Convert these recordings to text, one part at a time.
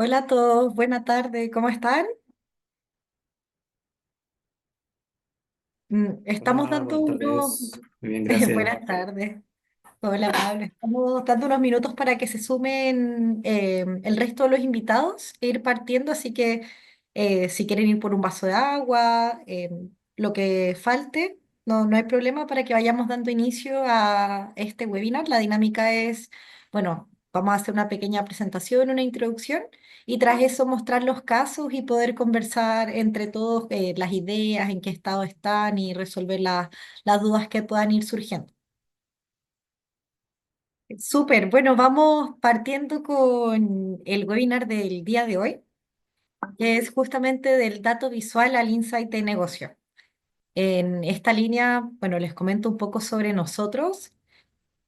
Hola a todos, buena tarde, ¿cómo están? Estamos Hola, dando buenas unos... tardes. Muy bien, gracias. Buenas tardes. Hola Pablo, estamos dando unos minutos para que se sumen el resto de los invitados e ir partiendo, así que si quieren ir por un vaso de agua, lo que falte, no hay problema para que vayamos dando inicio a este webinar. La dinámica es, bueno, vamos a hacer una pequeña presentación, una introducción y tras eso mostrar los casos y poder conversar entre todos las ideas, en qué estado están y resolver las dudas que puedan ir surgiendo. Súper, bueno, vamos partiendo con el webinar del día de hoy, que es justamente del dato visual al insight de negocio. En esta línea, bueno, les comento un poco sobre nosotros.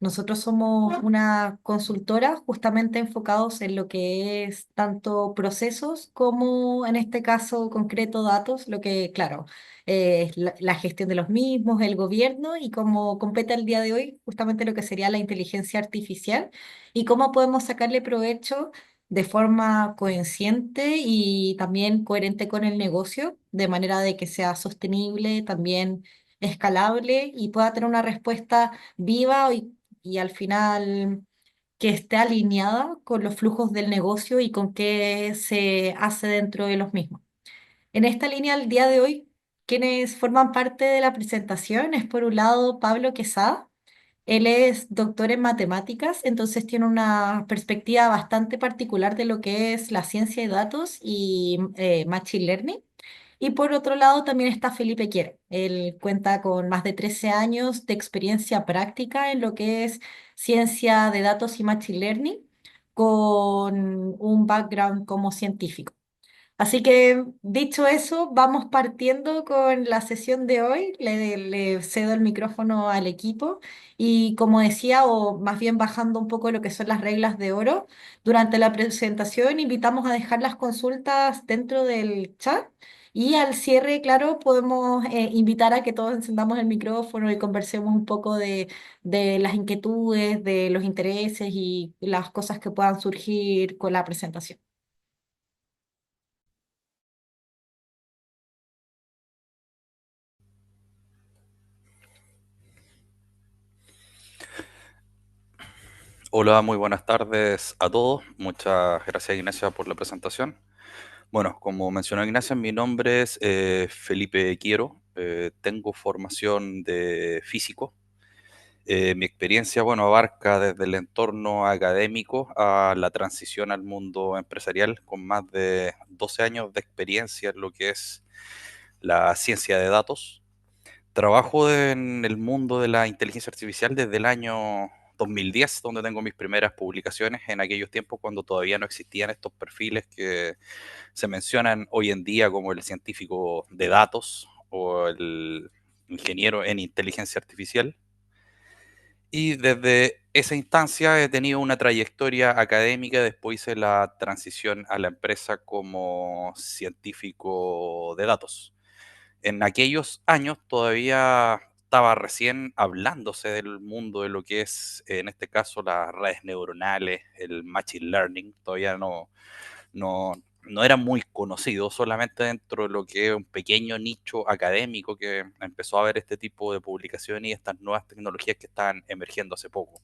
Nosotros somos una consultora justamente enfocados en lo que es tanto procesos como en este caso concreto datos, lo que, claro, es la gestión de los mismos, el gobierno y como compete el día de hoy justamente lo que sería la inteligencia artificial y cómo podemos sacarle provecho de forma consciente y también coherente con el negocio, de manera de que sea sostenible, también escalable y pueda tener una respuesta viva y al final que esté alineada con los flujos del negocio y con qué se hace dentro de los mismos. En esta línea, el día de hoy, quienes forman parte de la presentación es por un lado Pablo Quesada. Él es doctor en matemáticas, entonces tiene una perspectiva bastante particular de lo que es la ciencia de datos y Machine Learning. Y por otro lado también está Felipe Quiere. Él cuenta con más de 13 años de experiencia práctica en lo que es ciencia de datos y Machine Learning, con un background como científico. Así que dicho eso, vamos partiendo con la sesión de hoy. Le cedo el micrófono al equipo y como decía, o más bien bajando un poco lo que son las reglas de oro, durante la presentación invitamos a dejar las consultas dentro del chat y al cierre, claro, podemos invitar a que todos encendamos el micrófono y conversemos un poco de las inquietudes, de los intereses y las cosas que puedan surgir con la presentación. Hola, muy buenas tardes a todos. Muchas gracias, Ignacia, por la presentación. Bueno, como mencionó Ignacia, mi nombre es Felipe Quiero. Tengo formación de físico. Mi experiencia, bueno, abarca desde el entorno académico a la transición al mundo empresarial, con más de 12 años de experiencia en lo que es la ciencia de datos. Trabajo en el mundo de la inteligencia artificial desde el año 2010, donde tengo mis primeras publicaciones en aquellos tiempos cuando todavía no existían estos perfiles que se mencionan hoy en día como el científico de datos o el ingeniero en inteligencia artificial. Y desde esa instancia he tenido una trayectoria académica, después hice la transición a la empresa como científico de datos. En aquellos años todavía estaba recién hablándose del mundo de lo que es, en este caso, las redes neuronales, el machine learning, todavía no era muy conocido, solamente dentro de lo que es un pequeño nicho académico que empezó a ver este tipo de publicaciones y estas nuevas tecnologías que están emergiendo hace poco.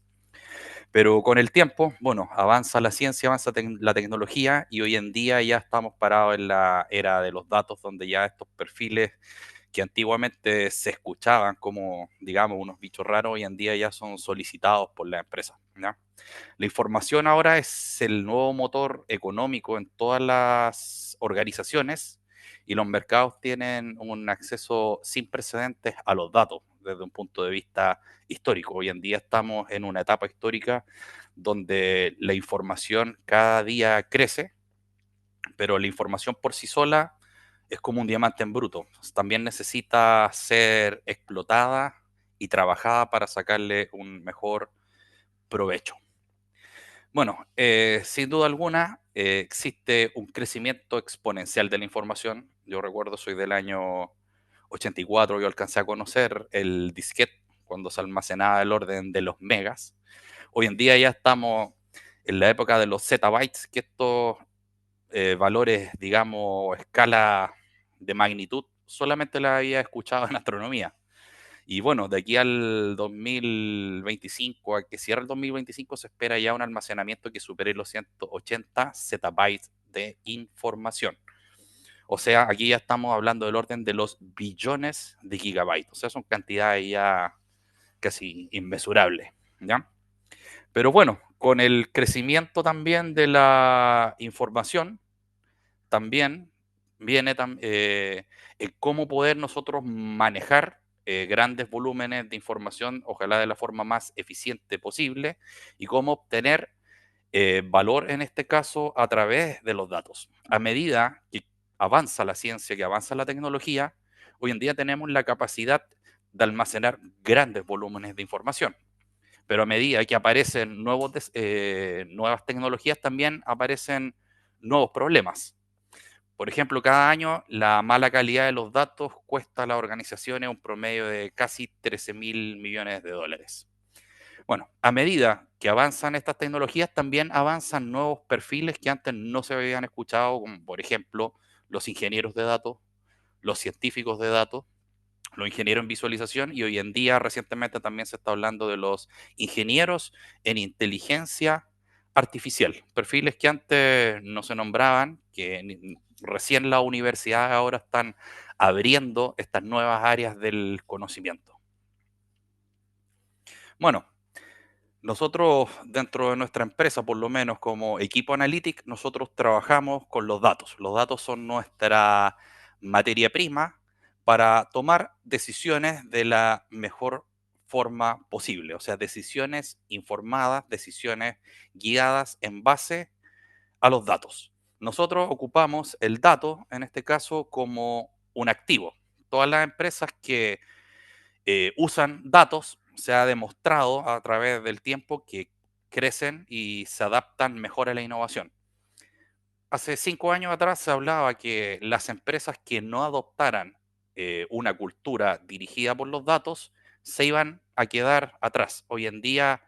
Pero con el tiempo, bueno, avanza la ciencia, avanza la tecnología y hoy en día ya estamos parados en la era de los datos, donde ya estos perfiles que antiguamente se escuchaban como, digamos, unos bichos raros, hoy en día ya son solicitados por la empresa, ¿ya? La información ahora es el nuevo motor económico en todas las organizaciones y los mercados tienen un acceso sin precedentes a los datos desde un punto de vista histórico. Hoy en día estamos en una etapa histórica donde la información cada día crece, pero la información por sí sola es como un diamante en bruto. También necesita ser explotada y trabajada para sacarle un mejor provecho. Bueno, sin duda alguna, existe un crecimiento exponencial de la información. Yo recuerdo, soy del año 84, yo alcancé a conocer el disquete cuando se almacenaba el orden de los megas. Hoy en día ya estamos en la época de los zettabytes, que esto valores, digamos, escala de magnitud, solamente la había escuchado en astronomía. Y bueno, de aquí al 2025, a que cierre el 2025, se espera ya un almacenamiento que supere los 180 zettabytes de información. O sea, aquí ya estamos hablando del orden de los billones de gigabytes. O sea, son cantidades ya casi inmesurables, ¿ya? Pero bueno, con el crecimiento también de la información, también viene el cómo poder nosotros manejar grandes volúmenes de información, ojalá de la forma más eficiente posible, y cómo obtener valor en este caso a través de los datos. A medida que avanza la ciencia, que avanza la tecnología, hoy en día tenemos la capacidad de almacenar grandes volúmenes de información. Pero a medida que aparecen nuevas tecnologías, también aparecen nuevos problemas. Por ejemplo, cada año la mala calidad de los datos cuesta a las organizaciones un promedio de casi 13.000 millones de dólares. Bueno, a medida que avanzan estas tecnologías, también avanzan nuevos perfiles que antes no se habían escuchado, como por ejemplo los ingenieros de datos, los científicos de datos, los ingenieros en visualización y hoy en día recientemente también se está hablando de los ingenieros en inteligencia artificial, perfiles que antes no se nombraban, que recién las universidades ahora están abriendo estas nuevas áreas del conocimiento. Bueno, nosotros dentro de nuestra empresa, por lo menos como equipo Analytics, nosotros trabajamos con los datos. Los datos son nuestra materia prima para tomar decisiones de la mejor forma posible, o sea, decisiones informadas, decisiones guiadas en base a los datos. Nosotros ocupamos el dato, en este caso, como un activo. Todas las empresas que usan datos, se ha demostrado a través del tiempo que crecen y se adaptan mejor a la innovación. Hace 5 años atrás se hablaba que las empresas que no adoptaran una cultura dirigida por los datos se iban a quedar atrás. Hoy en día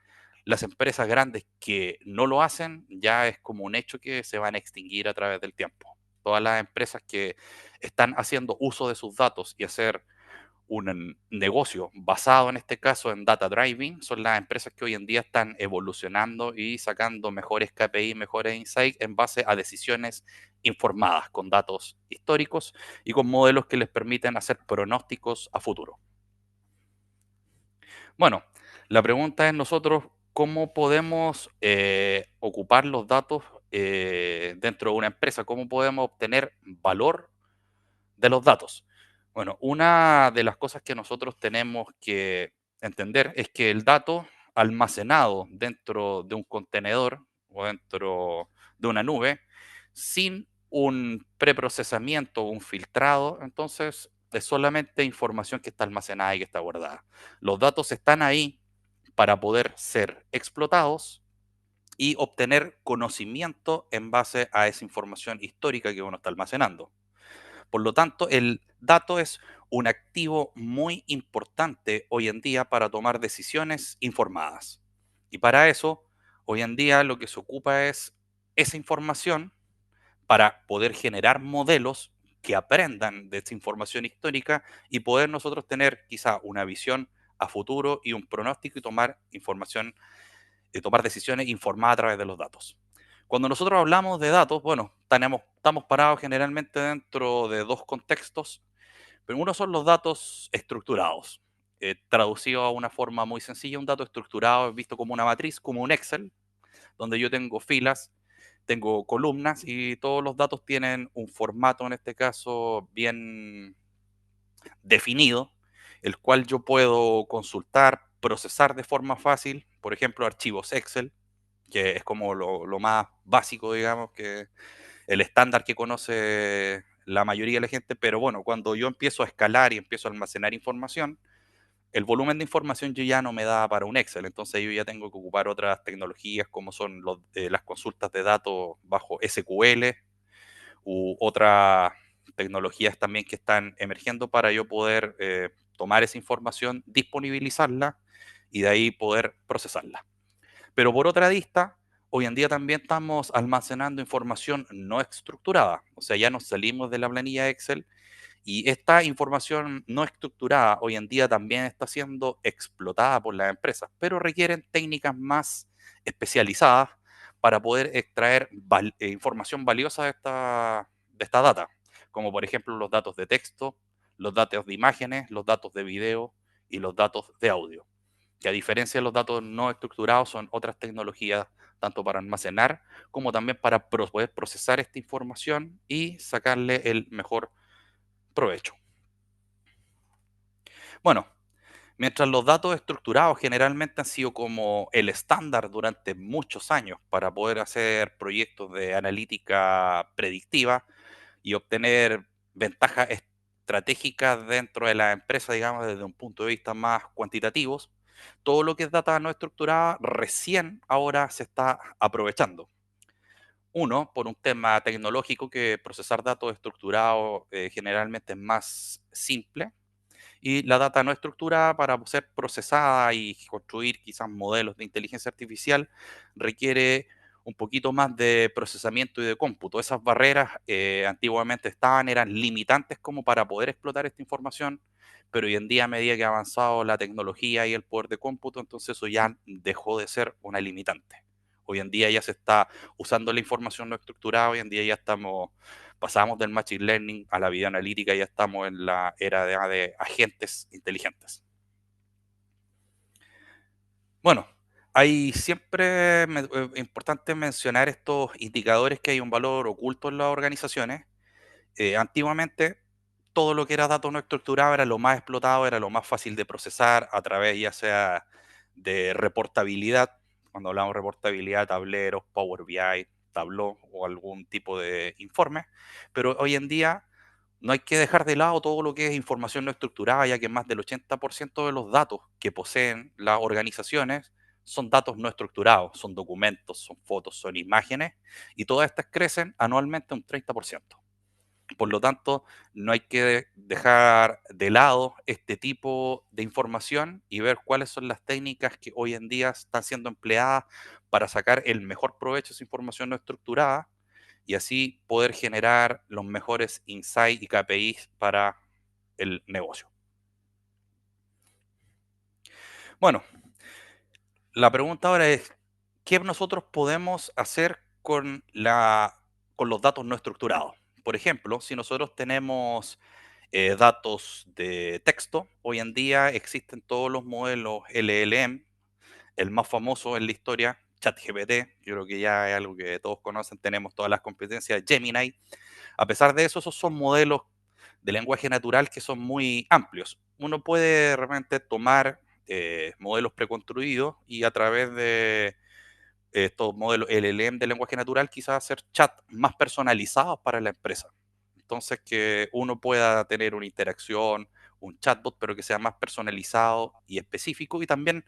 las empresas grandes que no lo hacen ya es como un hecho que se van a extinguir a través del tiempo. Todas las empresas que están haciendo uso de sus datos y hacer un negocio basado en este caso en data driving son las empresas que hoy en día están evolucionando y sacando mejores KPI, mejores insights en base a decisiones informadas con datos históricos y con modelos que les permiten hacer pronósticos a futuro. Bueno, la pregunta es nosotros cómo podemos ocupar los datos dentro de una empresa, cómo podemos obtener valor de los datos. Bueno, una de las cosas que nosotros tenemos que entender es que el dato almacenado dentro de un contenedor o dentro de una nube, sin un preprocesamiento o un filtrado, entonces es solamente información que está almacenada y que está guardada. Los datos están ahí para poder ser explotados y obtener conocimiento en base a esa información histórica que uno está almacenando. Por lo tanto, el dato es un activo muy importante hoy en día para tomar decisiones informadas. Y para eso, hoy en día lo que se ocupa es esa información para poder generar modelos que aprendan de esa información histórica y poder nosotros tener quizá una visión a futuro y un pronóstico y tomar información, tomar decisiones informadas a través de los datos. Cuando nosotros hablamos de datos, bueno, estamos parados generalmente dentro de dos contextos, pero uno son los datos estructurados. Traducido a una forma muy sencilla, un dato estructurado es visto como una matriz, como un Excel, donde yo tengo filas, tengo columnas y todos los datos tienen un formato, en este caso, bien definido, el cual yo puedo consultar, procesar de forma fácil, por ejemplo, archivos Excel, que es como lo más básico, digamos, que el estándar que conoce la mayoría de la gente, pero bueno, cuando yo empiezo a escalar y empiezo a almacenar información, el volumen de información yo ya no me da para un Excel, entonces yo ya tengo que ocupar otras tecnologías como son las consultas de datos bajo SQL u otras tecnologías también que están emergiendo para yo poder tomar esa información, disponibilizarla y de ahí poder procesarla. Pero por otra vista, hoy en día también estamos almacenando información no estructurada, o sea, ya nos salimos de la planilla Excel y esta información no estructurada hoy en día también está siendo explotada por las empresas, pero requieren técnicas más especializadas para poder extraer información valiosa de esta data, como por ejemplo los datos de texto, los datos de imágenes, los datos de video y los datos de audio, que a diferencia de los datos no estructurados son otras tecnologías tanto para almacenar como también para poder procesar esta información y sacarle el mejor provecho. Bueno, mientras los datos estructurados generalmente han sido como el estándar durante muchos años para poder hacer proyectos de analítica predictiva y obtener ventajas estratégicas dentro de la empresa, digamos, desde un punto de vista más cuantitativos, todo lo que es data no estructurada recién ahora se está aprovechando. Uno, por un tema tecnológico, que procesar datos estructurados generalmente es más simple, y la data no estructurada para ser procesada y construir quizás modelos de inteligencia artificial requiere un poquito más de procesamiento y de cómputo. Esas barreras antiguamente eran limitantes como para poder explotar esta información, pero hoy en día a medida que ha avanzado la tecnología y el poder de cómputo, entonces eso ya dejó de ser una limitante. Hoy en día ya se está usando la información no estructurada, hoy en día ya pasamos del machine learning a la videoanalítica y ya estamos en la era de agentes inteligentes. Bueno, hay siempre importante mencionar estos indicadores que hay un valor oculto en las organizaciones. Antiguamente, todo lo que era datos no estructurado era lo más explotado, era lo más fácil de procesar a través ya sea de reportabilidad, cuando hablamos de reportabilidad, tableros, Power BI, Tableau o algún tipo de informe, pero hoy en día no hay que dejar de lado todo lo que es información no estructurada, ya que más del 80% de los datos que poseen las organizaciones son datos no estructurados, son documentos, son fotos, son imágenes, y todas estas crecen anualmente un 30%. Por lo tanto, no hay que dejar de lado este tipo de información y ver cuáles son las técnicas que hoy en día están siendo empleadas para sacar el mejor provecho de esa información no estructurada y así poder generar los mejores insights y KPIs para el negocio. Bueno, la pregunta ahora es, ¿qué nosotros podemos hacer con los datos no estructurados? Por ejemplo, si nosotros tenemos datos de texto, hoy en día existen todos los modelos LLM, el más famoso en la historia, ChatGPT, yo creo que ya es algo que todos conocen, tenemos todas las competencias de Gemini. A pesar de eso, esos son modelos de lenguaje natural que son muy amplios. Uno puede realmente tomar modelos preconstruidos y a través de estos modelos LLM de lenguaje natural quizás hacer chat más personalizados para la empresa. Entonces que uno pueda tener una interacción, un chatbot, pero que sea más personalizado y específico y también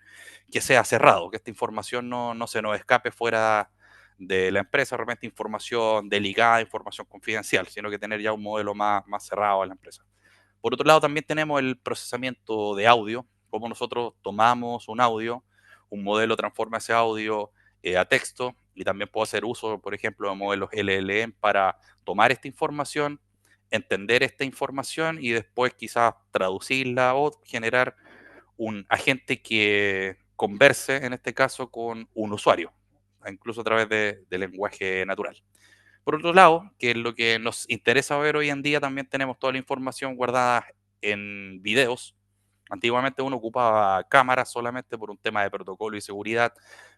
que sea cerrado, que esta información no se nos escape fuera de la empresa, realmente información delicada, información confidencial, sino que tener ya un modelo más cerrado en la empresa. Por otro lado, también tenemos el procesamiento de audio, cómo nosotros tomamos un audio, un modelo transforma ese audio a texto y también puedo hacer uso, por ejemplo, de modelos LLM para tomar esta información, entender esta información y después quizás traducirla o generar un agente que converse, en este caso, con un usuario, incluso a través de lenguaje natural. Por otro lado, que es lo que nos interesa ver hoy en día, también tenemos toda la información guardada en videos. Antiguamente uno ocupaba cámaras solamente por un tema de protocolo y seguridad,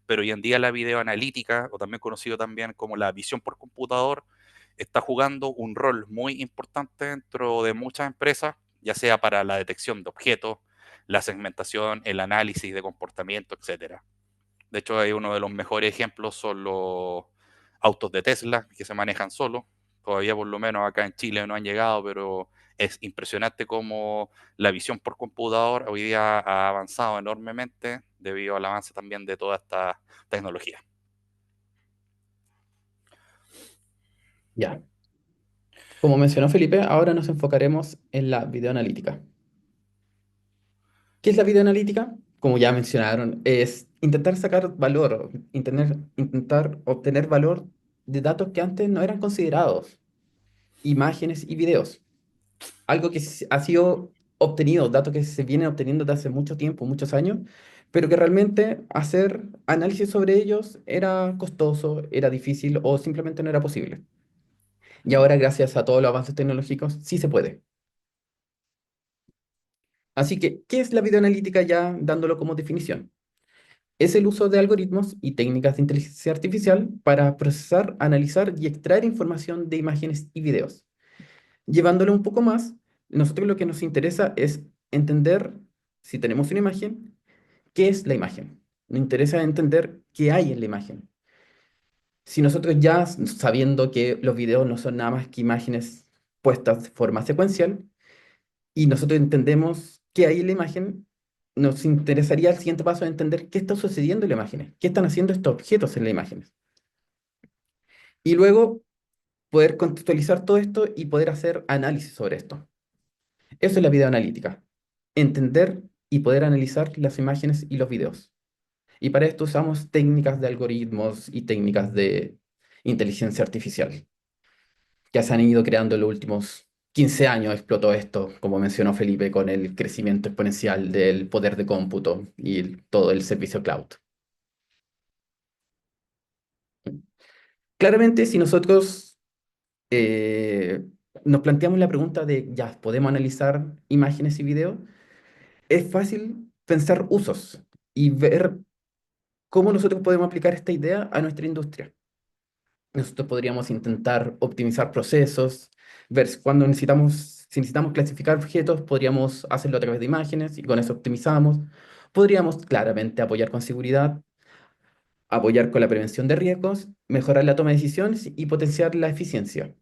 pero hoy en día la videoanalítica, o también conocido también como la visión por computador, está jugando un rol muy importante dentro de muchas empresas, ya sea para la detección de objetos, la segmentación, el análisis de comportamiento, etcétera. De hecho, hay uno de los mejores ejemplos son los autos de Tesla que se manejan solos. Todavía por lo menos acá en Chile no han llegado, pero es impresionante cómo la visión por computador hoy día ha avanzado enormemente debido al avance también de toda esta tecnología. Ya. Como mencionó Felipe, ahora nos enfocaremos en la videoanalítica. ¿Qué es la videoanalítica? Como ya mencionaron, es intentar sacar valor, intentar obtener valor de datos que antes no eran considerados, imágenes y videos. Algo que ha sido obtenido, datos que se vienen obteniendo desde hace mucho tiempo, muchos años, pero que realmente hacer análisis sobre ellos era costoso, era difícil o simplemente no era posible. Y ahora, gracias a todos los avances tecnológicos, sí se puede. Así que, ¿qué es la videoanalítica ya dándolo como definición? Es el uso de algoritmos y técnicas de inteligencia artificial para procesar, analizar y extraer información de imágenes y videos. Llevándolo un poco más, nosotros lo que nos interesa es entender, si tenemos una imagen, qué es la imagen. Nos interesa entender qué hay en la imagen. Si nosotros ya sabiendo que los videos no son nada más que imágenes puestas de forma secuencial, y nosotros entendemos qué hay en la imagen, nos interesaría el siguiente paso de entender qué está sucediendo en la imagen, qué están haciendo estos objetos en la imagen. Y luego poder contextualizar todo esto y poder hacer análisis sobre esto. Eso es la videoanalítica. Entender y poder analizar las imágenes y los videos. Y para esto usamos técnicas de algoritmos y técnicas de inteligencia artificial que se han ido creando en los últimos 15 años. Explotó esto, como mencionó Felipe, con el crecimiento exponencial del poder de cómputo y todo el servicio cloud. Claramente, si nosotros nos planteamos la pregunta de, ya, ¿podemos analizar imágenes y videos? Es fácil pensar usos y ver cómo nosotros podemos aplicar esta idea a nuestra industria. Nosotros podríamos intentar optimizar procesos, ver cuando si necesitamos clasificar objetos, podríamos hacerlo a través de imágenes y con eso optimizamos. Podríamos claramente apoyar con seguridad, apoyar con la prevención de riesgos, mejorar la toma de decisiones y potenciar la eficiencia.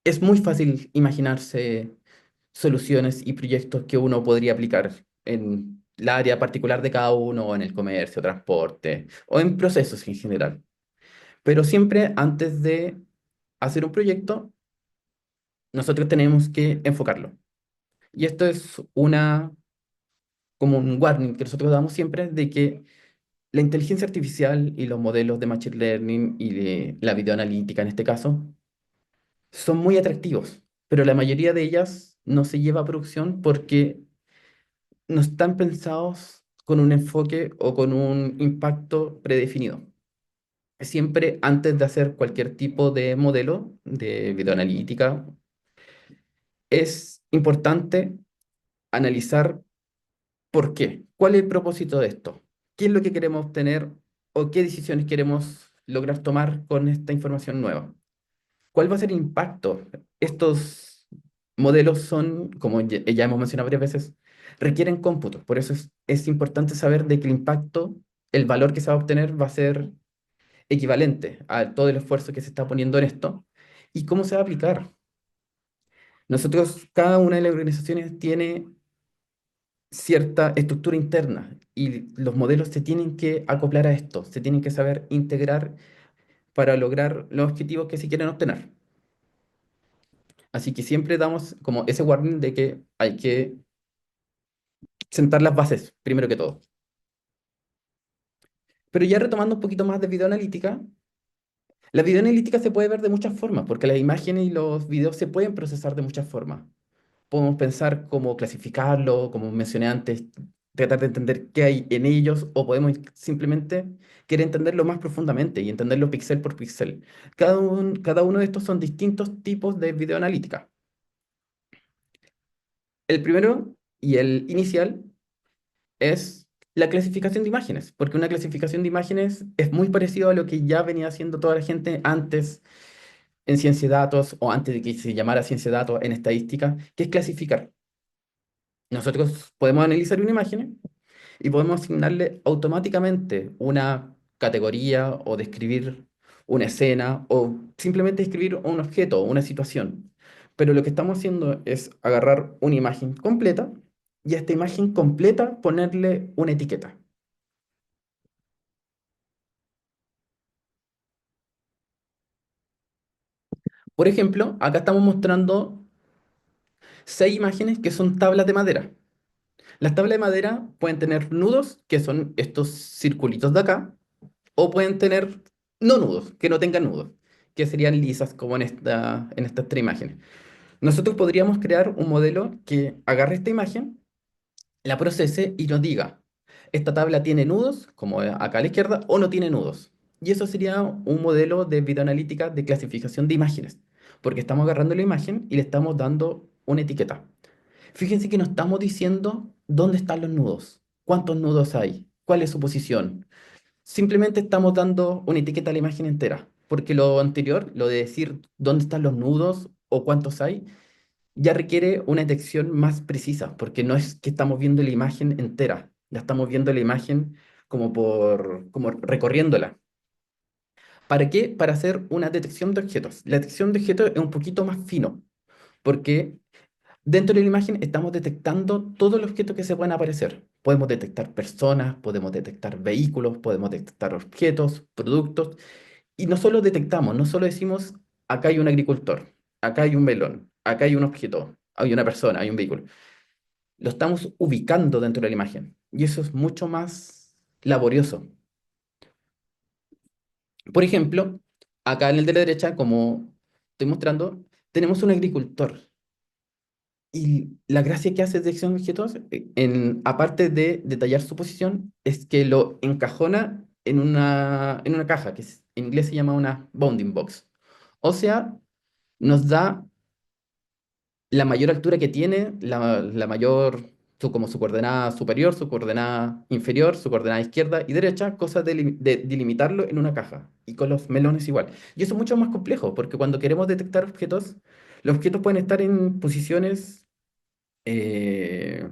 Es muy fácil imaginarse soluciones y proyectos que uno podría aplicar en la área particular de cada uno, o en el comercio, transporte, o en procesos en general. Pero siempre antes de hacer un proyecto, nosotros tenemos que enfocarlo. Y esto es como un warning que nosotros damos siempre de que la inteligencia artificial y los modelos de machine learning y de la videoanalítica en este caso son muy atractivos, pero la mayoría de ellas no se lleva a producción porque no están pensados con un enfoque o con un impacto predefinido. Siempre antes de hacer cualquier tipo de modelo de videoanalítica, es importante analizar por qué, cuál es el propósito de esto, qué es lo que queremos obtener o qué decisiones queremos lograr tomar con esta información nueva. ¿Cuál va a ser el impacto? Estos modelos son, como ya hemos mencionado varias veces, requieren cómputo. Por eso es importante saber de que el impacto, el valor que se va a obtener va a ser equivalente a todo el esfuerzo que se está poniendo en esto y cómo se va a aplicar. Nosotros, cada una de las organizaciones tiene cierta estructura interna y los modelos se tienen que acoplar a esto, se tienen que saber integrar para lograr los objetivos que se quieren obtener. Así que siempre damos como ese warning de que hay que sentar las bases, primero que todo. Pero ya retomando un poquito más de videoanalítica, la videoanalítica se puede ver de muchas formas, porque las imágenes y los videos se pueden procesar de muchas formas. Podemos pensar cómo clasificarlo, como mencioné antes, tratar de entender qué hay en ellos, o podemos simplemente querer entenderlo más profundamente y entenderlo píxel por píxel. Cada uno de estos son distintos tipos de videoanalítica. El primero y el inicial es la clasificación de imágenes, porque una clasificación de imágenes es muy parecido a lo que ya venía haciendo toda la gente antes en ciencia de datos o antes de que se llamara ciencia de datos en estadística, que es clasificar. Nosotros podemos analizar una imagen y podemos asignarle automáticamente una categoría o describir una escena o simplemente describir un objeto o una situación. Pero lo que estamos haciendo es agarrar una imagen completa y a esta imagen completa ponerle una etiqueta. Por ejemplo, acá estamos mostrando 6 imágenes que son tablas de madera. Las tablas de madera pueden tener nudos, que son estos circulitos de acá, o pueden tener no nudos, que no tengan nudos, que serían lisas como en estas tres imágenes. Nosotros podríamos crear un modelo que agarre esta imagen, la procese y nos diga, esta tabla tiene nudos, como acá a la izquierda, o no tiene nudos. Y eso sería un modelo de videoanalítica de clasificación de imágenes, porque estamos agarrando la imagen y le estamos dando una etiqueta. Fíjense que no estamos diciendo dónde están los nudos, cuántos nudos hay, cuál es su posición. Simplemente estamos dando una etiqueta a la imagen entera, porque lo anterior, lo de decir dónde están los nudos o cuántos hay, ya requiere una detección más precisa, porque no es que estamos viendo la imagen entera, ya estamos viendo la imagen como recorriéndola. ¿Para qué? Para hacer una detección de objetos. La detección de objetos es un poquito más fino, porque dentro de la imagen estamos detectando todos los objetos que se pueden aparecer. Podemos detectar personas, podemos detectar vehículos, podemos detectar objetos, productos, y no solo detectamos, no solo decimos, acá hay un agricultor, acá hay un melón, acá hay un objeto, hay una persona, hay un vehículo. Lo estamos ubicando dentro de la imagen. Y eso es mucho más laborioso. Por ejemplo, acá en el de la derecha, como estoy mostrando, tenemos un agricultor. Y la gracia que hace detección de objetos, aparte de detallar su posición, es que lo encajona en una caja, en inglés se llama una bounding box. O sea, nos da la mayor altura que tiene, la mayor, como su coordenada superior, su coordenada inferior, su coordenada izquierda y derecha, cosa de delimitarlo en una caja. Y con los melones igual. Y eso es mucho más complejo, porque cuando queremos detectar objetos, los objetos pueden estar en posiciones eh,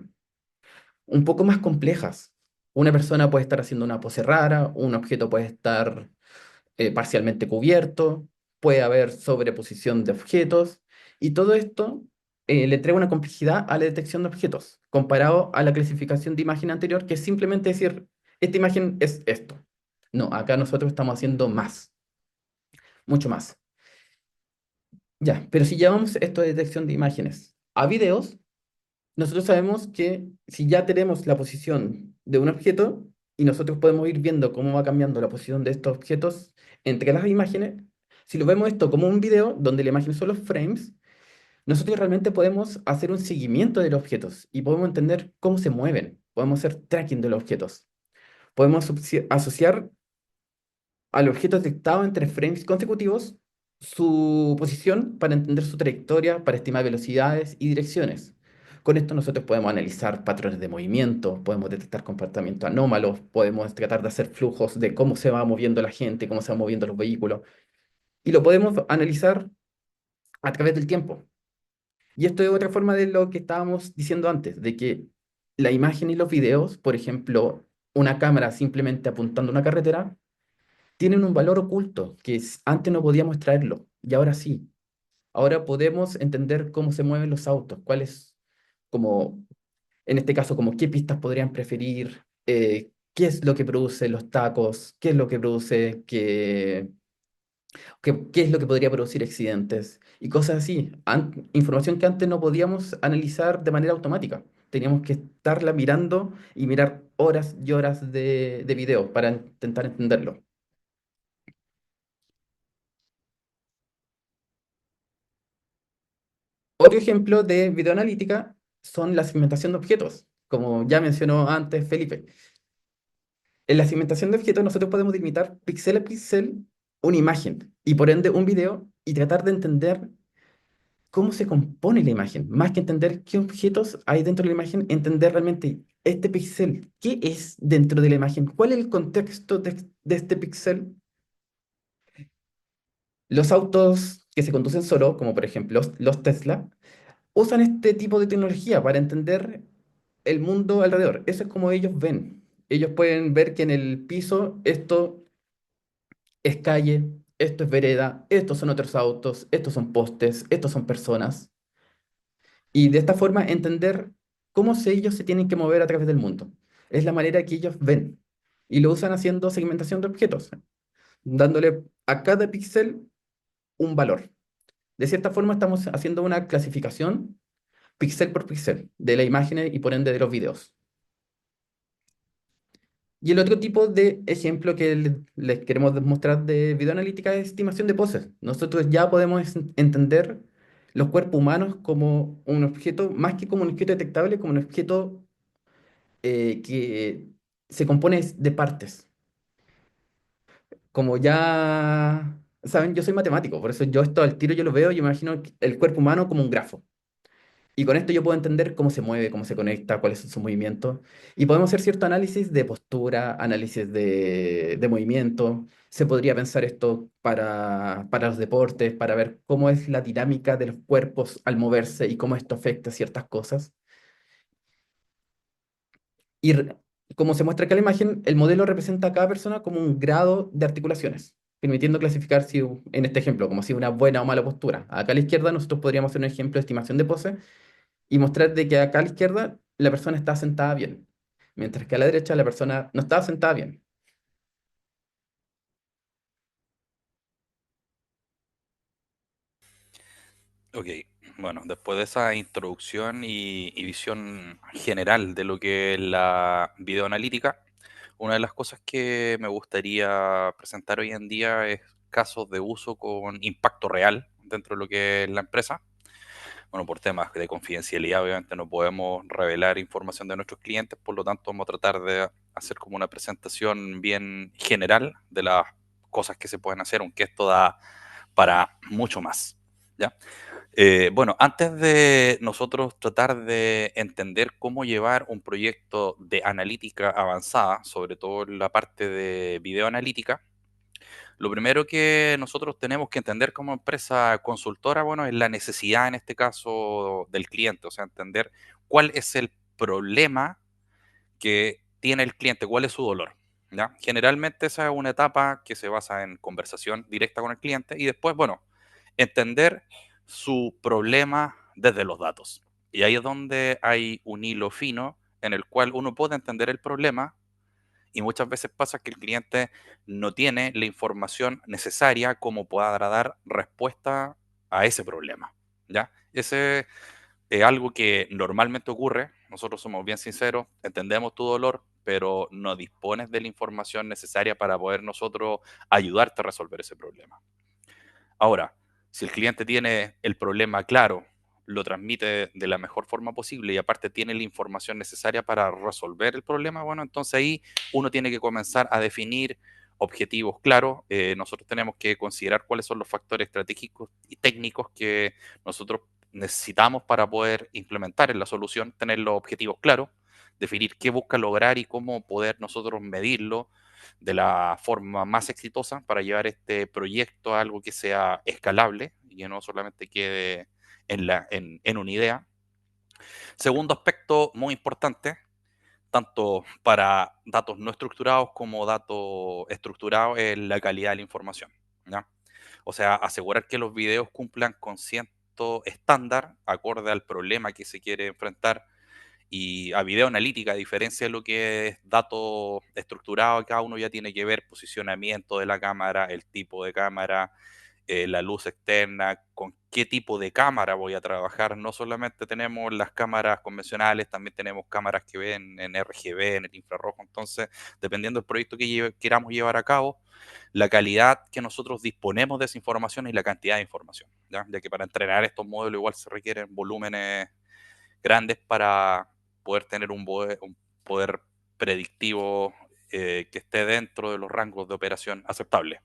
un poco más complejas. Una persona puede estar haciendo una pose rara, un objeto puede estar parcialmente cubierto, puede haber sobreposición de objetos, y todo esto le trae una complejidad a la detección de objetos, comparado a la clasificación de imagen anterior, que es simplemente decir, esta imagen es esto. No, acá nosotros estamos haciendo más, mucho más. Ya, pero si llevamos esto de detección de imágenes a videos, nosotros sabemos que si ya tenemos la posición de un objeto y nosotros podemos ir viendo cómo va cambiando la posición de estos objetos entre las imágenes, si lo vemos esto como un video donde la imagen son los frames, nosotros realmente podemos hacer un seguimiento de los objetos y podemos entender cómo se mueven, podemos hacer tracking de los objetos, podemos asociar al objeto detectado entre frames consecutivos su posición para entender su trayectoria, para estimar velocidades y direcciones. Con esto nosotros podemos analizar patrones de movimiento, podemos detectar comportamientos anómalos, podemos tratar de hacer flujos de cómo se va moviendo la gente, cómo se van moviendo los vehículos, y lo podemos analizar a través del tiempo. Y esto es otra forma de lo que estábamos diciendo antes, de que la imagen y los videos, por ejemplo, una cámara simplemente apuntando a una carretera, tienen un valor oculto que antes no podíamos extraerlo y ahora sí. Ahora podemos entender cómo se mueven los autos, cuáles, como en este caso, como qué pistas podrían preferir, qué es lo que produce los tacos, qué es lo que produce qué es lo que podría producir accidentes y cosas así. Información que antes no podíamos analizar de manera automática. Teníamos que estarla mirando y mirar horas y horas de video para intentar entenderlo. Otro ejemplo de videoanalítica son la segmentación de objetos, como ya mencionó antes Felipe. En la segmentación de objetos nosotros podemos delimitar píxel a píxel una imagen y por ende un video y tratar de entender cómo se compone la imagen. Más que entender qué objetos hay dentro de la imagen, entender realmente este píxel, qué es dentro de la imagen, cuál es el contexto de este píxel. Los autos que se conducen solo, como por ejemplo los Tesla, usan este tipo de tecnología para entender el mundo alrededor. Eso es como ellos ven. Ellos pueden ver que en el piso esto es calle, esto es vereda, estos son otros autos, estos son postes, estos son personas. Y de esta forma entender ellos se tienen que mover a través del mundo. Es la manera que ellos ven. Y lo usan haciendo segmentación de objetos, dándole a cada píxel un valor. De cierta forma estamos haciendo una clasificación píxel por píxel de las imágenes y por ende de los videos. Y el otro tipo de ejemplo que les queremos demostrar de videoanalítica es estimación de poses. Nosotros ya podemos entender los cuerpos humanos como un objeto, más que como un objeto detectable, como un objeto que se compone de partes. Como ya saben, yo soy matemático, por eso yo esto al tiro yo lo veo y me imagino el cuerpo humano como un grafo. Y con esto yo puedo entender cómo se mueve, cómo se conecta, cuáles son sus movimientos. Y podemos hacer cierto análisis de postura, análisis de movimiento. Se podría pensar esto para los deportes, para ver cómo es la dinámica de los cuerpos al moverse y cómo esto afecta ciertas cosas. Y como se muestra acá en la imagen, el modelo representa a cada persona como un grado de articulaciones, permitiendo clasificar si, en este ejemplo, como si una buena o mala postura. Acá a la izquierda nosotros podríamos hacer un ejemplo de estimación de pose y mostrar de que acá a la izquierda la persona está sentada bien, mientras que a la derecha la persona no estaba sentada bien. Ok, bueno, después de esa introducción y visión general de lo que es la videoanalítica, una de las cosas que me gustaría presentar hoy en día es casos de uso con impacto real dentro de lo que es la empresa. Bueno, por temas de confidencialidad, obviamente no podemos revelar información de nuestros clientes, por lo tanto vamos a tratar de hacer como una presentación bien general de las cosas que se pueden hacer, aunque esto da para mucho más. ¿Ya? Bueno, antes de nosotros tratar de entender cómo llevar un proyecto de analítica avanzada, sobre todo en la parte de videoanalítica, lo primero que nosotros tenemos que entender como empresa consultora, bueno, es la necesidad en este caso del cliente, o sea, entender cuál es el problema que tiene el cliente, cuál es su dolor. ¿Ya? Generalmente esa es una etapa que se basa en conversación directa con el cliente y después, bueno, entender su problema desde los datos. Y ahí es donde hay un hilo fino en el cual uno puede entender el problema y muchas veces pasa que el cliente no tiene la información necesaria como para dar respuesta a ese problema. ¿Ya? Ese es algo que normalmente ocurre. Nosotros somos bien sinceros, entendemos tu dolor, pero no dispones de la información necesaria para poder nosotros ayudarte a resolver ese problema. Ahora, si el cliente tiene el problema claro, lo transmite de la mejor forma posible y aparte tiene la información necesaria para resolver el problema, bueno, entonces ahí uno tiene que comenzar a definir objetivos claros. Nosotros tenemos que considerar cuáles son los factores estratégicos y técnicos que nosotros necesitamos para poder implementar en la solución, tener los objetivos claros, definir qué busca lograr y cómo poder nosotros medirlo de la forma más exitosa para llevar este proyecto a algo que sea escalable y que no solamente quede en una idea. Segundo aspecto muy importante, tanto para datos no estructurados como datos estructurados, es la calidad de la información. ¿Ya? O sea, asegurar que los videos cumplan con cierto estándar acorde al problema que se quiere enfrentar y a video analítica, a diferencia de lo que es dato estructurado, cada uno ya tiene que ver posicionamiento de la cámara, el tipo de cámara, la luz externa, con qué tipo de cámara voy a trabajar. No solamente tenemos las cámaras convencionales, también tenemos cámaras que ven en RGB, en el infrarrojo. Entonces, dependiendo del proyecto que queramos llevar a cabo, la calidad que nosotros disponemos de esa información y la cantidad de información, ¿ya? Ya que para entrenar estos modelos igual se requieren volúmenes grandes para poder tener un poder predictivo que esté dentro de los rangos de operación aceptables.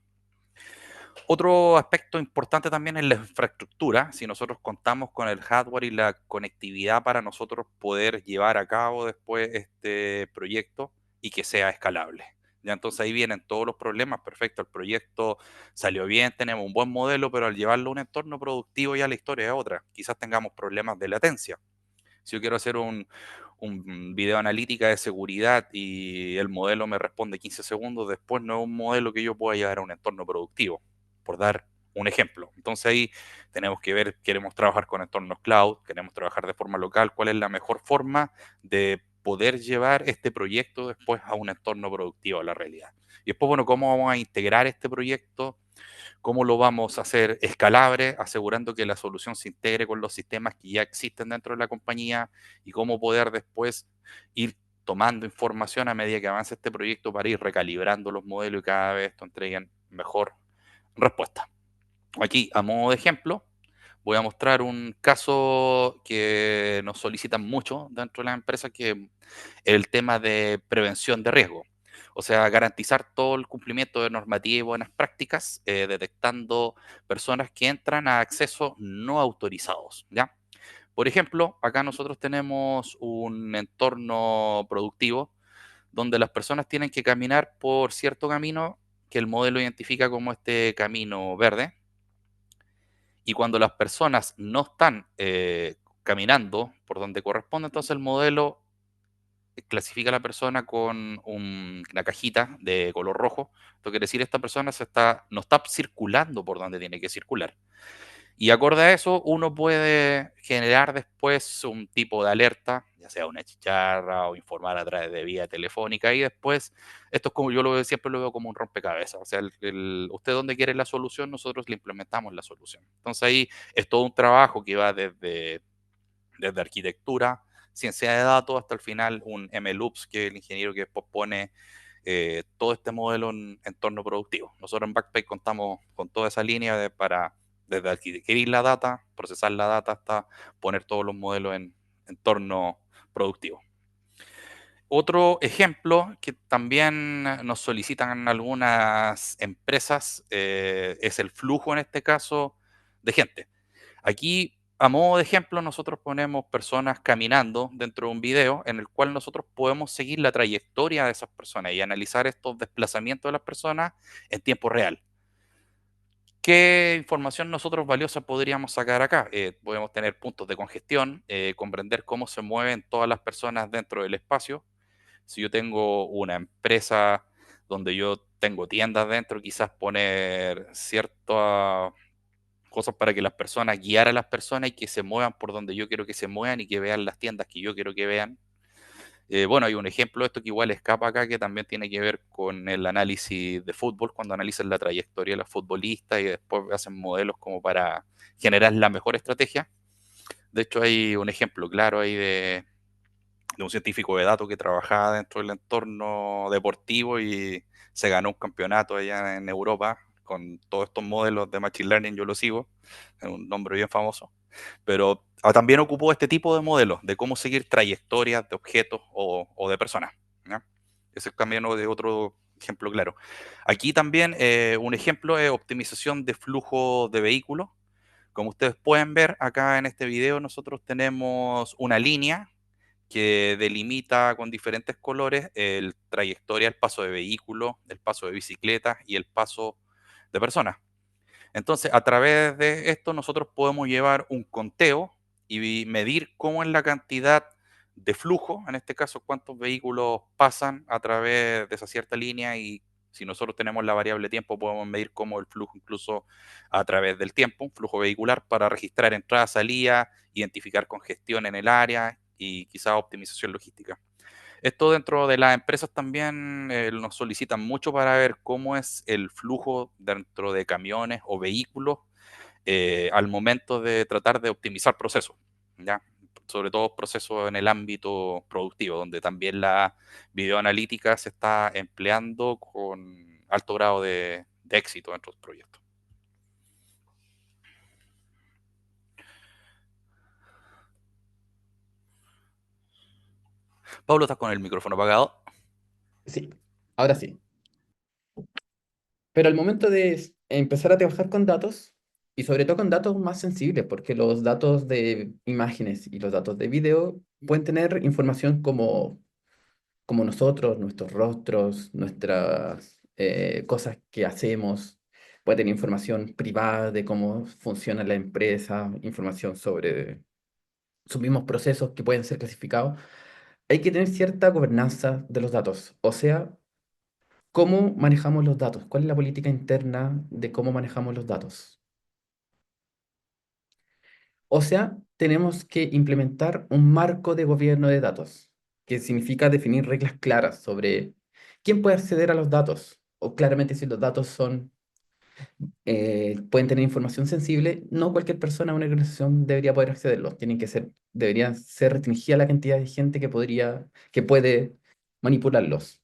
Otro aspecto importante también es la infraestructura. Si nosotros contamos con el hardware y la conectividad para nosotros poder llevar a cabo después este proyecto y que sea escalable. Ya entonces ahí vienen todos los problemas. Perfecto, el proyecto salió bien, tenemos un buen modelo, pero al llevarlo a un entorno productivo ya la historia es otra. Quizás tengamos problemas de latencia. Si yo quiero hacer un video analítica de seguridad y el modelo me responde 15 segundos, después no es un modelo que yo pueda llevar a un entorno productivo, por dar un ejemplo. Entonces ahí tenemos que ver, queremos trabajar con entornos cloud, queremos trabajar de forma local, cuál es la mejor forma de poder llevar este proyecto después a un entorno productivo, a la realidad. Y después, bueno, cómo vamos a integrar este proyecto, cómo lo vamos a hacer escalable, asegurando que la solución se integre con los sistemas que ya existen dentro de la compañía y cómo poder después ir tomando información a medida que avanza este proyecto para ir recalibrando los modelos y cada vez esto entreguen mejor respuesta. Aquí, a modo de ejemplo, voy a mostrar un caso que nos solicitan mucho dentro de las empresas, que es el tema de prevención de riesgo. O sea, garantizar todo el cumplimiento de normativa y buenas prácticas, detectando personas que entran a accesos no autorizados, ¿ya? Por ejemplo, acá nosotros tenemos un entorno productivo donde las personas tienen que caminar por cierto camino que el modelo identifica como este camino verde, y cuando las personas no están caminando por donde corresponde, entonces el modelo clasifica a la persona con una cajita de color rojo. Esto quiere decir, esta persona no está circulando por donde tiene que circular. Y acorde a eso, uno puede generar después un tipo de alerta, ya sea una chicharra o informar a través de vía telefónica. Y después, esto es como yo siempre lo veo como un rompecabezas. O sea, usted donde quiere la solución, nosotros le implementamos la solución. Entonces ahí es todo un trabajo que va desde arquitectura, ciencia de datos, hasta el final un MLOps, que es el ingeniero que después pone todo este modelo en entorno productivo. Nosotros en Backpage contamos con toda esa línea para desde adquirir la data, procesar la data, hasta poner todos los modelos en entorno productivo. Otro ejemplo que también nos solicitan algunas empresas es el flujo, en este caso, de gente. Aquí, a modo de ejemplo, nosotros ponemos personas caminando dentro de un video en el cual nosotros podemos seguir la trayectoria de esas personas y analizar estos desplazamientos de las personas en tiempo real. ¿Qué información nosotros valiosa podríamos sacar acá? Podemos tener puntos de congestión, comprender cómo se mueven todas las personas dentro del espacio. Si yo tengo una empresa donde yo tengo tiendas dentro, quizás poner ciertas cosas para que las personas, guiar a las personas y que se muevan por donde yo quiero que se muevan y que vean las tiendas que yo quiero que vean. Bueno, hay un ejemplo de esto que igual escapa acá, que también tiene que ver con el análisis de fútbol, cuando analizan la trayectoria de los futbolistas y después hacen modelos como para generar la mejor estrategia. De hecho, hay un ejemplo claro ahí de un científico de datos que trabajaba dentro del entorno deportivo y se ganó un campeonato allá en Europa con todos estos modelos de Machine Learning. Yo lo sigo, es un nombre bien famoso, pero también ocupó este tipo de modelos de cómo seguir trayectorias de objetos o de personas, ¿ya? Ese es también de otro ejemplo claro. Aquí también un ejemplo es optimización de flujo de vehículos. Como ustedes pueden ver acá en este video, nosotros tenemos una línea que delimita con diferentes colores el trayectoria, el paso de vehículos, el paso de bicicletas y el paso de personas. Entonces, a través de esto nosotros podemos llevar un conteo y medir cómo es la cantidad de flujo, en este caso, cuántos vehículos pasan a través de esa cierta línea, y si nosotros tenemos la variable tiempo, podemos medir cómo el flujo incluso a través del tiempo, un flujo vehicular, para registrar entrada, salida, identificar congestión en el área y quizás optimización logística. Esto dentro de las empresas también nos solicitan mucho para ver cómo es el flujo dentro de camiones o vehículos al momento de tratar de optimizar procesos, ¿ya? Sobre todo procesos en el ámbito productivo, donde también la videoanalítica se está empleando con alto grado de éxito dentro del proyecto. Pablo, ¿estás con el micrófono apagado? Sí, ahora sí. Pero al momento de empezar a trabajar con datos, y sobre todo con datos más sensibles, porque los datos de imágenes y los datos de video pueden tener información como nosotros, nuestros rostros, nuestras cosas que hacemos. Puede tener información privada de cómo funciona la empresa, información sobre sus mismos procesos que pueden ser clasificados. Hay que tener cierta gobernanza de los datos, o sea, cómo manejamos los datos, cuál es la política interna de cómo manejamos los datos. O sea, tenemos que implementar un marco de gobierno de datos, que significa definir reglas claras sobre quién puede acceder a los datos, o claramente si los datos son pueden tener información sensible, no cualquier persona o una organización debería poder accederlos. Debería ser restringida la cantidad de gente que puede manipularlos.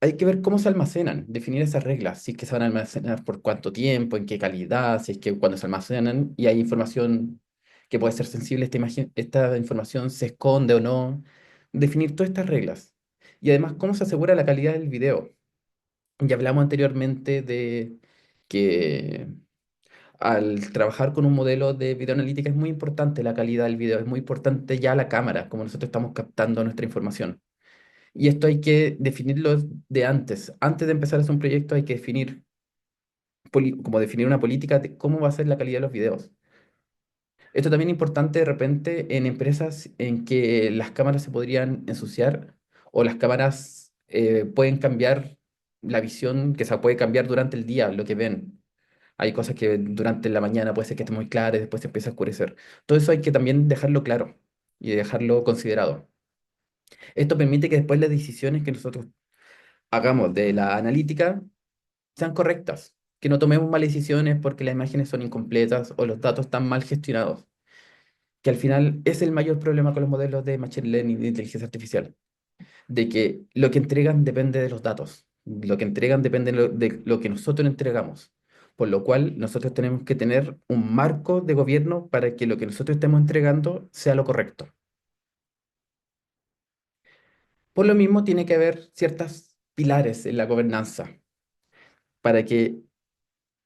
Hay que ver cómo se almacenan, definir esas reglas, si es que se van a almacenar por cuánto tiempo, en qué calidad, si es que cuando se almacenan y hay información que puede ser sensible, esta información se esconde o no. Definir todas estas reglas. Y además, cómo se asegura la calidad del video. Ya hablamos anteriormente de que al trabajar con un modelo de videoanalítica es muy importante la calidad del video, es muy importante ya la cámara, como nosotros estamos captando nuestra información. Y esto hay que definirlo de antes. Antes de empezar a hacer un proyecto hay que como definir una política de cómo va a ser la calidad de los videos. Esto también es importante de repente en empresas en que las cámaras se podrían ensuciar o las cámaras pueden cambiar la visión, que se puede cambiar durante el día, lo que ven. Hay cosas que durante la mañana puede ser que esté muy clara y después se empieza a oscurecer. Todo eso hay que también dejarlo claro y dejarlo considerado. Esto permite que después las decisiones que nosotros hagamos de la analítica sean correctas, que no tomemos malas decisiones porque las imágenes son incompletas o los datos están mal gestionados, que al final es el mayor problema con los modelos de Machine Learning y de inteligencia artificial, de que lo que entregan depende de los datos, lo que entregan depende de lo que nosotros entregamos, por lo cual nosotros tenemos que tener un marco de gobierno para que lo que nosotros estemos entregando sea lo correcto. Por lo mismo, tiene que haber ciertos pilares en la gobernanza para que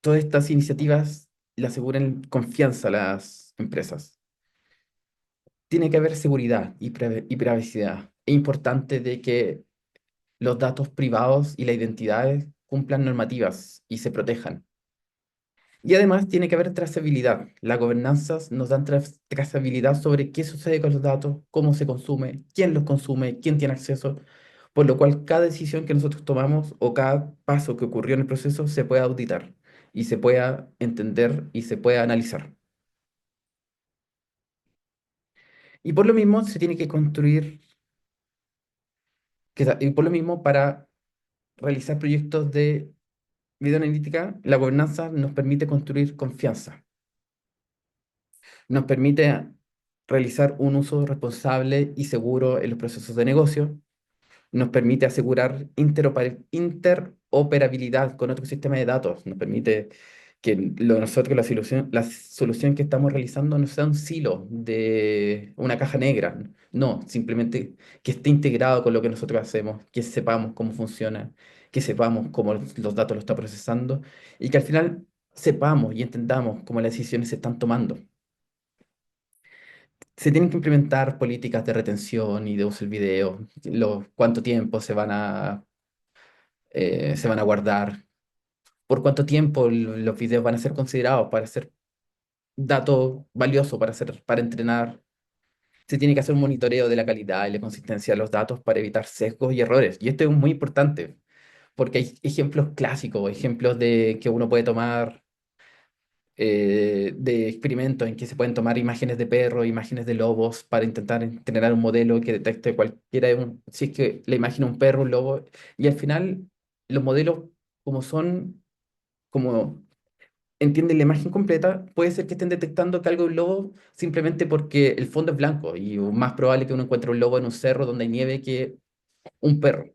todas estas iniciativas le aseguren confianza a las empresas. Tiene que haber seguridad y privacidad. Es importante de que los datos privados y las identidades cumplan normativas y se protejan. Y además tiene que haber trazabilidad. Las gobernanzas nos dan trazabilidad sobre qué sucede con los datos, cómo se consume, quién los consume, quién tiene acceso, por lo cual cada decisión que nosotros tomamos o cada paso que ocurrió en el proceso se pueda auditar y se pueda entender y se pueda analizar. Y por lo mismo se tiene que construir, y por lo mismo para realizar proyectos de videoanalítica, la gobernanza nos permite construir confianza, nos permite realizar un uso responsable y seguro en los procesos de negocio, nos permite asegurar interoperabilidad con otro sistema de datos, nos permite que nosotros la solución que estamos realizando no sea un silo de una caja negra, no, simplemente que esté integrado con lo que nosotros hacemos, que sepamos cómo funciona, que sepamos cómo los datos lo está procesando y que al final sepamos y entendamos cómo las decisiones se están tomando. Se tienen que implementar políticas de retención y de uso del video, cuánto tiempo se van a guardar, por cuánto tiempo los videos van a ser considerados para ser datos valiosos para entrenar. Se tiene que hacer un monitoreo de la calidad y la consistencia de los datos para evitar sesgos y errores. Y esto es muy importante, porque hay ejemplos clásicos, ejemplos de que uno puede tomar de experimentos en que se pueden tomar imágenes de perros, imágenes de lobos para intentar entrenar un modelo que detecte cualquiera si es que la imagen es un perro, un lobo, y al final los modelos como son, como entienden la imagen completa, puede ser que estén detectando que algo es un lobo simplemente porque el fondo es blanco y más probable que uno encuentre un lobo en un cerro donde hay nieve que un perro.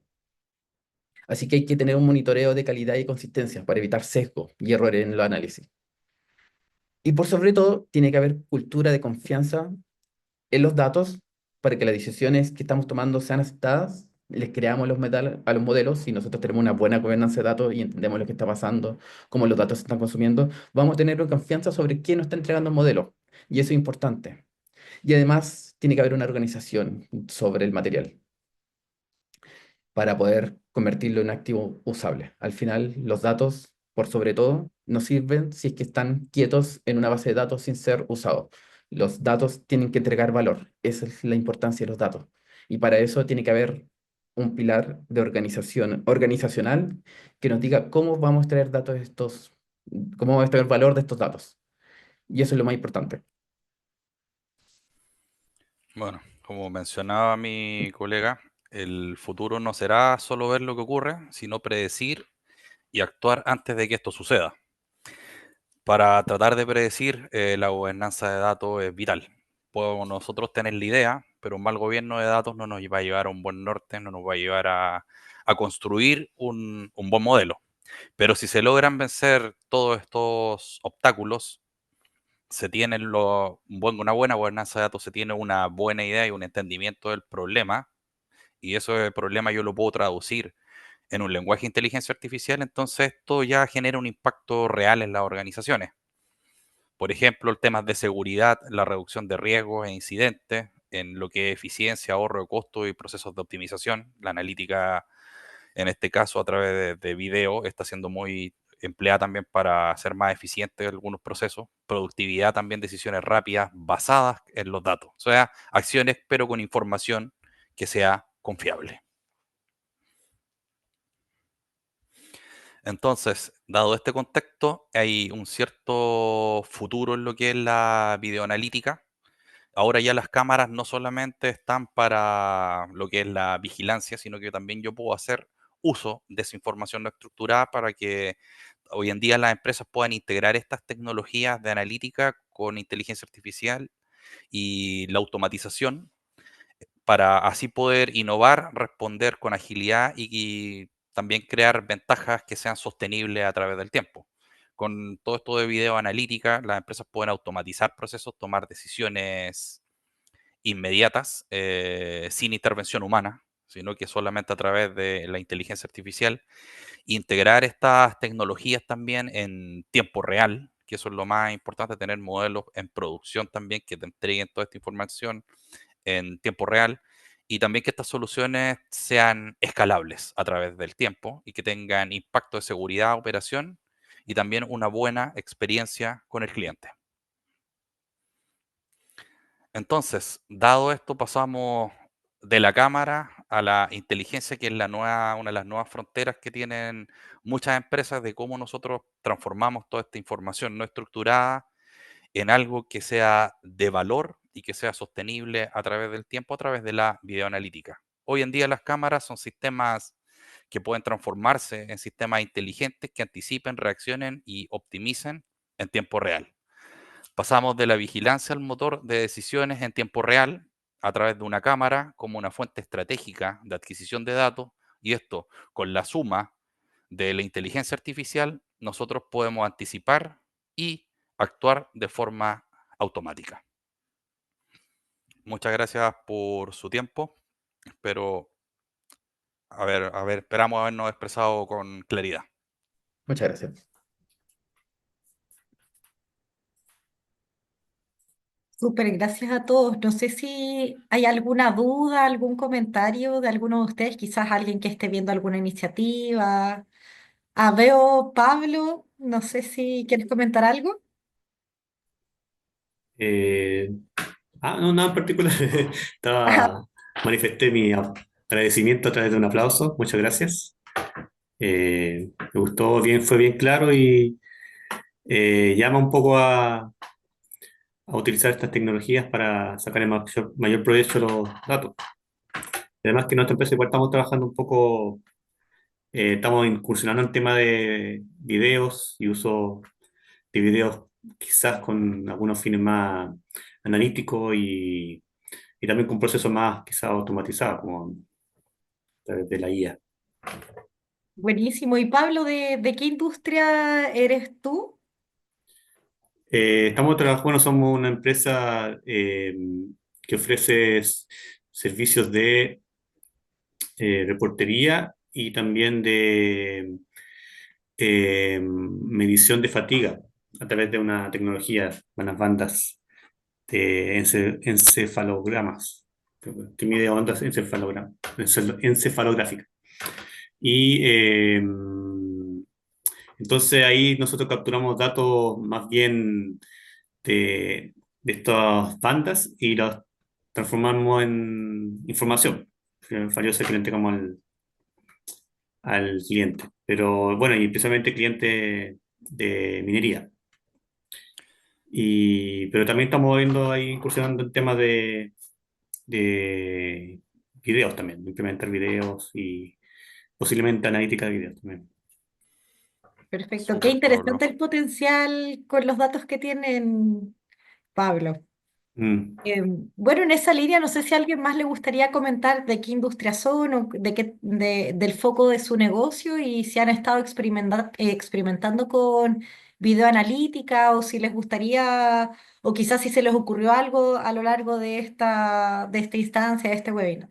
Así que hay que tener un monitoreo de calidad y consistencia para evitar sesgos y errores en los análisis. Y por sobre todo, tiene que haber cultura de confianza en los datos para que las decisiones que estamos tomando sean aceptadas. Les creamos a los modelos y nosotros tenemos una buena gobernanza de datos y entendemos lo que está pasando, cómo los datos se están consumiendo. Vamos a tener confianza sobre quién nos está entregando el modelo. Y eso es importante. Y además, tiene que haber una organización sobre el material para poder convertirlo en activo usable. Al final, los datos, por sobre todo, no sirven si es que están quietos en una base de datos sin ser usados. Los datos tienen que entregar valor. Esa es la importancia de los datos. Y para eso tiene que haber un pilar de organizacional que nos diga cómo vamos a extraer datos de cómo vamos a extraer valor de estos datos. Y eso es lo más importante. Bueno, como mencionaba mi colega, el futuro no será solo ver lo que ocurre, sino predecir y actuar antes de que esto suceda. Para tratar de predecir la gobernanza de datos es vital. Podemos nosotros tener la idea, pero un mal gobierno de datos no nos va a llevar a un buen norte, no nos va a llevar a construir un buen modelo. Pero si se logran vencer todos estos obstáculos, se tiene una buena gobernanza de datos, se tiene una buena idea y un entendimiento del problema, y ese problema yo lo puedo traducir en un lenguaje de inteligencia artificial, entonces esto ya genera un impacto real en las organizaciones. Por ejemplo, el tema de seguridad, la reducción de riesgos e incidentes, en lo que es eficiencia, ahorro de costos y procesos de optimización. La analítica, en este caso, a través de video, está siendo muy empleada también para hacer más eficientes algunos procesos. Productividad también, decisiones rápidas basadas en los datos. O sea, acciones pero con información que sea confiable. Entonces, dado este contexto, hay un cierto futuro en lo que es la videoanalítica. Ahora ya las cámaras no solamente están para lo que es la vigilancia, sino que también yo puedo hacer uso de esa información no estructurada para que hoy en día las empresas puedan integrar estas tecnologías de analítica con inteligencia artificial y la automatización para así poder innovar, responder con agilidad y también crear ventajas que sean sostenibles a través del tiempo. Con todo esto de video analítica, las empresas pueden automatizar procesos, tomar decisiones inmediatas, sin intervención humana, sino que solamente a través de la inteligencia artificial, integrar estas tecnologías también en tiempo real, que eso es lo más importante, tener modelos en producción también que te entreguen toda esta información en tiempo real y también que estas soluciones sean escalables a través del tiempo y que tengan impacto de seguridad, operación y también una buena experiencia con el cliente. Entonces, dado esto, pasamos de la cámara a la inteligencia, que es una de las nuevas fronteras que tienen muchas empresas de cómo nosotros transformamos toda esta información no estructurada en algo que sea de valor y que sea sostenible a través del tiempo, a través de la videoanalítica. Hoy en día las cámaras son sistemas que pueden transformarse en sistemas inteligentes que anticipen, reaccionen y optimicen en tiempo real. Pasamos de la vigilancia al motor de decisiones en tiempo real a través de una cámara como una fuente estratégica de adquisición de datos, y esto con la suma de la inteligencia artificial, nosotros podemos anticipar y actuar de forma automática. Muchas gracias por su tiempo. Espero esperamos habernos expresado con claridad. Muchas gracias. Súper, gracias a todos. No sé si hay alguna duda, algún comentario de alguno de ustedes, quizás alguien que esté viendo alguna iniciativa. Ah, veo Pablo, no sé si quieres comentar algo. Eh, no, nada en particular. Estaba, manifesté mi agradecimiento a través de un aplauso. Muchas gracias. Me gustó bien, fue bien claro y llama un poco a utilizar estas tecnologías para sacar el mayor provecho de los datos. Además que en nuestra empresa igual estamos trabajando un poco, estamos incursionando en tema de videos y uso de videos quizás con algunos fines más analíticos y también con procesos más quizás automatizados, como a través de la IA. Buenísimo. ¿Y Pablo, de qué industria eres tú? Estamos trabajando, bueno, somos una empresa que ofrece servicios de reportería y también de medición de fatiga a través de una tecnología, unas bandas de encefalogramas, que mide ondas encefalográficas. Y entonces ahí nosotros capturamos datos más bien de estas bandas y los transformamos en información valiosa que le entregamos al cliente. Pero bueno, y especialmente cliente de minería. Pero también estamos viendo ahí incursionando en temas de videos también, de implementar videos y posiblemente analítica de videos también. Perfecto. Qué Súper, Pablo. interesante el potencial con los datos que tienen, Pablo. Mm. Bueno, en esa línea, no sé si a alguien más le gustaría comentar de qué industria son o del foco de su negocio y si han estado experimentando con videoanalítica o si les gustaría, o quizás si se les ocurrió algo a lo largo de esta instancia, de este webinar.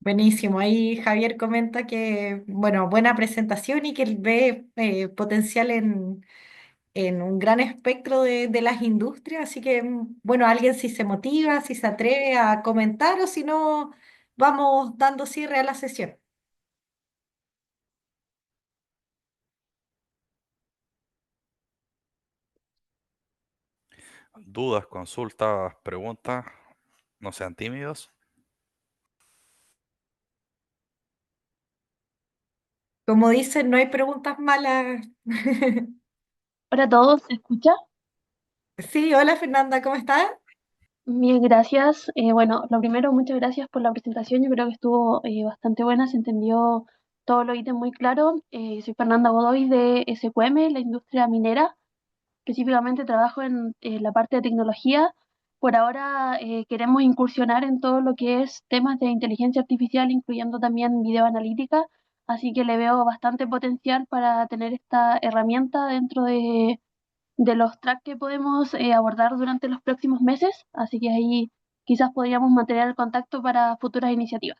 Buenísimo. Ahí Javier comenta que, bueno, buena presentación y que él ve potencial en un gran espectro de las industrias, así que, bueno, alguien si se motiva, si se atreve a comentar o si no, vamos dando cierre a la sesión. Dudas, consultas, preguntas, no sean tímidos. Como dicen, no hay preguntas malas. Hola a todos, ¿se escucha? Sí, hola Fernanda, ¿cómo estás? Bien, gracias. Bueno, lo primero, muchas gracias por la presentación. Yo creo que estuvo bastante buena, se entendió todos los ítems muy claro. Soy Fernanda Godoy de SQM, la industria minera. Específicamente trabajo en la parte de tecnología. Por ahora queremos incursionar en todo lo que es temas de inteligencia artificial, incluyendo también videoanalítica. Así que le veo bastante potencial para tener esta herramienta dentro de los tracks que podemos abordar durante los próximos meses, así que ahí quizás podríamos mantener el contacto para futuras iniciativas.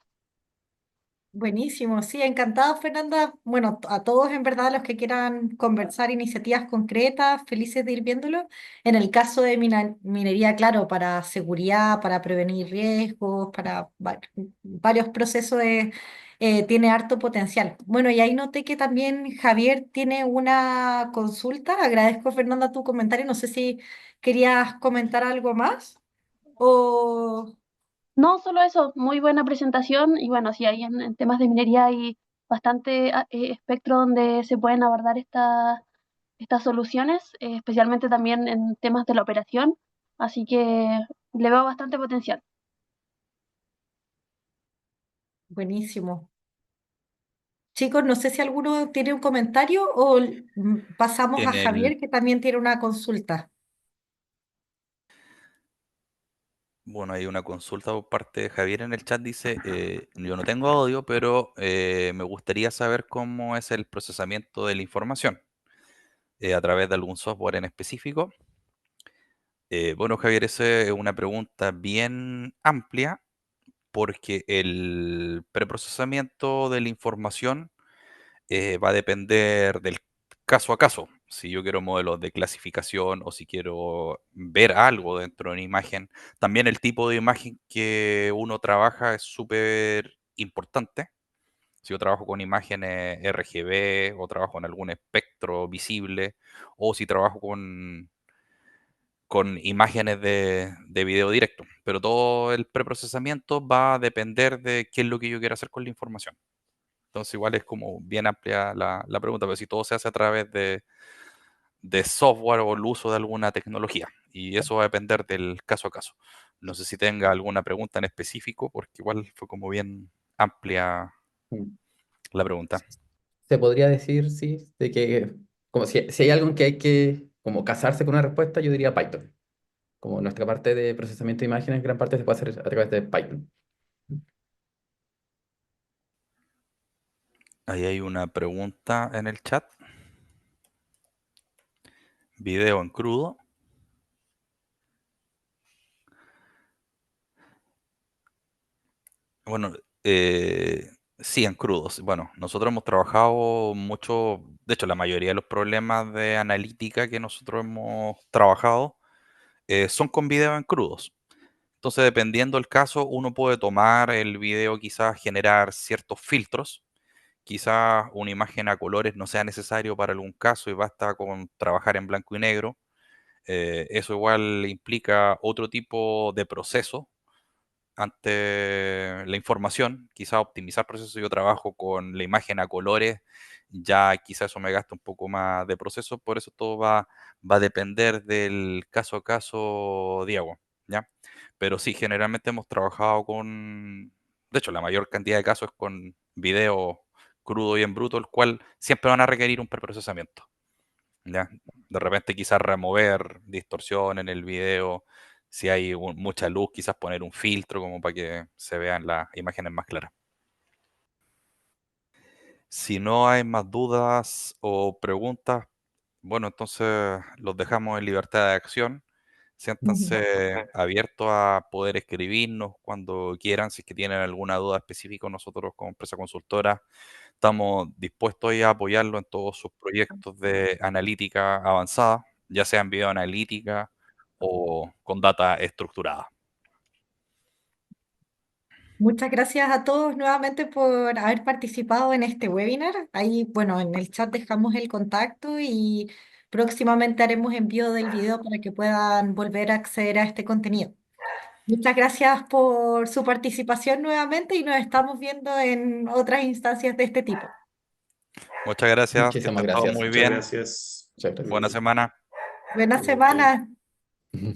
Buenísimo, sí, encantado, Fernanda. Bueno, a todos en verdad los que quieran conversar iniciativas concretas, felices de ir viéndolo. En el caso de minería, claro, para seguridad, para prevenir riesgos, para varios procesos tiene harto potencial. Bueno, y ahí noté que también Javier tiene una consulta. Agradezco, Fernanda, tu comentario. No sé si querías comentar algo más o... No solo eso, muy buena presentación y bueno, sí, ahí en temas de minería hay bastante espectro donde se pueden abordar estas soluciones, especialmente también en temas de la operación, así que le veo bastante potencial. Buenísimo. Chicos, no sé si alguno tiene un comentario o pasamos a En el, Javier, que también tiene una consulta. bueno, hay una consulta por parte de Javier en el chat, dice, yo no tengo audio, pero me gustaría saber cómo es el procesamiento de la información a través de algún software en específico. Bueno, Javier, esa es una pregunta bien amplia porque el preprocesamiento de la información va a depender del caso a caso. Si yo quiero modelos de clasificación o si quiero ver algo dentro de una imagen, también el tipo de imagen que uno trabaja es súper importante. Si yo trabajo con imágenes RGB o trabajo en algún espectro visible o si trabajo con imágenes de video directo. Pero todo el preprocesamiento va a depender de qué es lo que yo quiero hacer con la información. Entonces igual es como bien amplia la pregunta, pero si todo se hace a través de software o el uso de alguna tecnología, y eso va a depender del caso a caso. No sé si tenga alguna pregunta en específico, porque igual fue como bien amplia Mm. la pregunta. Se podría decir, sí, de que como si hay algo en que hay que como casarse con una respuesta, yo diría Python. Como nuestra parte de procesamiento de imágenes, gran parte se puede hacer a través de Python. Ahí hay una pregunta en el chat. Video en crudo. Bueno, sí, en crudos. Bueno, nosotros hemos trabajado mucho, de hecho, la mayoría de los problemas de analítica que nosotros hemos trabajado son con video en crudos. Entonces, dependiendo del caso, uno puede tomar el video, quizás generar ciertos filtros. Quizás una imagen a colores no sea necesario para algún caso y basta con trabajar en blanco y negro. Eso igual implica otro tipo de proceso ante la información, quizá optimizar procesos. Yo trabajo con la imagen a colores, ya quizá eso me gasta un poco más de proceso, por eso todo va a depender del caso a caso, Diego, ¿ya? Pero sí, generalmente hemos trabajado de hecho, la mayor cantidad de casos es con video crudo y en bruto, el cual siempre van a requerir un preprocesamiento, ¿ya? De repente quizás remover distorsión en el video, si hay mucha luz, quizás poner un filtro como para que se vean las imágenes más claras. Si no hay más dudas o preguntas, bueno, entonces los dejamos en libertad de acción. Siéntanse abiertos a poder escribirnos cuando quieran, si es que tienen alguna duda específica. Nosotros como empresa consultora estamos dispuestos a apoyarlo en todos sus proyectos de analítica avanzada, ya sea en videoanalítica o con data estructurada. Muchas gracias a todos nuevamente por haber participado en este webinar. Ahí, bueno, en el chat dejamos el contacto y próximamente haremos envío del video para que puedan volver a acceder a este contenido. Muchas gracias por su participación nuevamente y nos estamos viendo en otras instancias de este tipo. Muchas gracias, que Muchísimas estén todos gracias. muy Muchas bien. gracias. Muchas gracias. Buena semana. Buena Igualmente. semana.